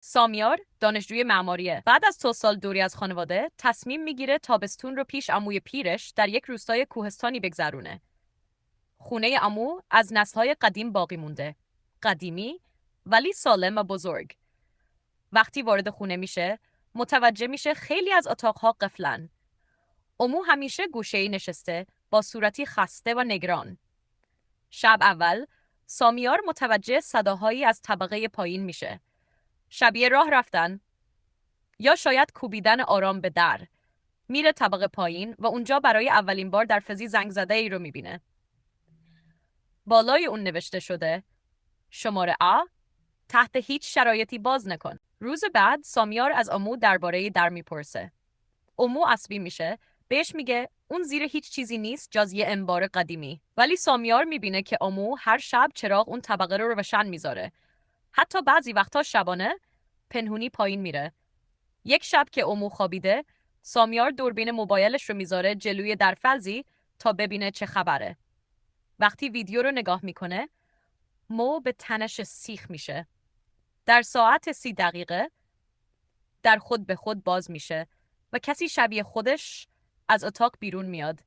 سامیار دانشجوی معماریه. بعد از 2 سال دوری از خانواده تصمیم میگیره تابستون رو پیش عموی پیرش در یک روستای کوهستانی بگذرونه. خونه عمو از نسل‌های قدیم باقی مونده. قدیمی ولی سالم و بزرگ. وقتی وارد خونه میشه متوجه میشه خیلی از اتاقها قفلن. عمو همیشه گوشه‌ای نشسته با صورتی خسته و نگران. شب اول سامیار متوجه صداهایی از طبقه پایین میشه. شبیه راه رفتن یا شاید کوبیدن آرام به در. میره طبقه پایین و اونجا برای اولین بار درفزی زنگ زده ای رو میبینه. بالای اون نوشته شده شماره آ تحت هیچ شرایطی باز نکن. روز بعد سامیار از عمو درباره در میپرسه. عمو عصبی میشه، بهش میگه اون زیر هیچ چیزی نیست جز یه انبار قدیمی. ولی سامیار میبینه که عمو هر شب چراغ اون طبقه رو روشن میذاره. حتی بعضی وقتا شبانه پنهونی پایین میره. یک شب که عمو خوابیده، سامیار دوربین موبایلش رو میذاره جلوی درفلزی تا ببینه چه خبره. وقتی ویدیو رو نگاه میکنه، مو به تنش سیخ میشه. در ساعت 30 دقیقه در خود به خود باز میشه و کسی شبیه خودش از اتاق بیرون میاد.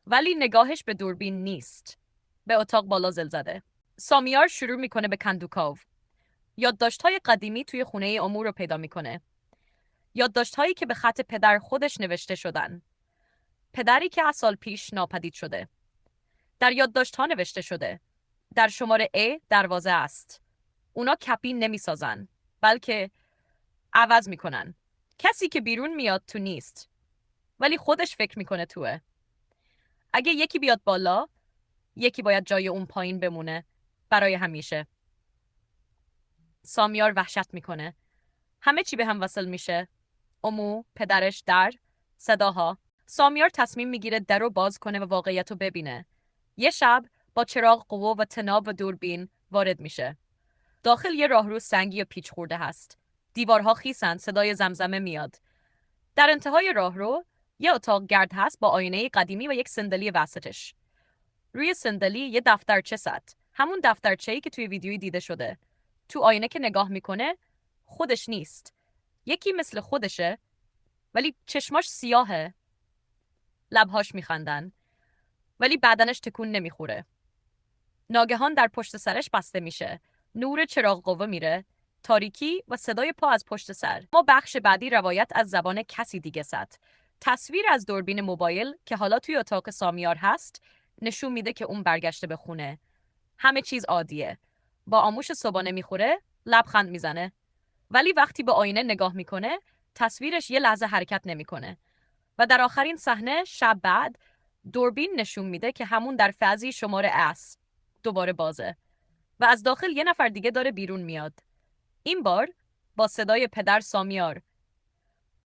ولی نگاهش به دوربین نیست. به اتاق بالا زل زده. سامیار شروع میکنه به کندوکاو. یادداشت‌های قدیمی توی خونه عمو رو پیدا میکنه. یادداشت‌هایی که به خط پدر خودش نوشته شدن. پدری که از سال پیش ناپدید شده. در یادداشت‌ها نوشته شده در شماره A دروازه است. اونا کپی نمیسازن، بلکه عوض میکنن. کسی که بیرون میاد تو نیست، ولی خودش فکر میکنه توه. اگه یکی بیاد بالا، یکی باید جای اون پایین بمونه برای همیشه. سامیار وحشت میکنه. همه چی به هم وصل میشه. عمو، پدرش، در، صداها. سامیار تصمیم میگیره در رو باز کنه و واقعیت رو ببینه. یه شب با چراغ قوه و تناب و دوربین وارد میشه. داخل یه راهرو سنگی و پیچ خورده هست. دیوارها خیسن، صدای زمزمه میاد. در انتهای راهرو یه اتاق گرد هست با آینه قدیمی و یک صندلی وسطش. روی صندلی یه دفترچه ست. همون دفترچه‌ای که توی ویدیویی دیده شده. تو آینه که نگاه میکنه خودش نیست. یکی مثل خودشه ولی چشماش سیاهه. لبهاش میخندن ولی بدنش تکون نمیخوره. ناگهان در پشت سرش بسته میشه. نور چراغ قوه میره. تاریکی و صدای پا از پشت سر. ما بخش بعدی روایت از زبان کسی دیگه ست. تصویر از دوربین موبایل که حالا توی اتاق سامیار هست نشون میده که اون برگشته به خونه. همه چیز عادیه. با آموش صبحانه میخوره، لبخند میزنه. ولی وقتی به آینه نگاه میکنه، تصویرش یه لحظه حرکت نمیکنه. و در آخرین صحنه شب بعد دوربین نشون میده که همون در فضی شماره اس دوباره بازه و از داخل یه نفر دیگه داره بیرون میاد. این بار با صدای پدر سامیار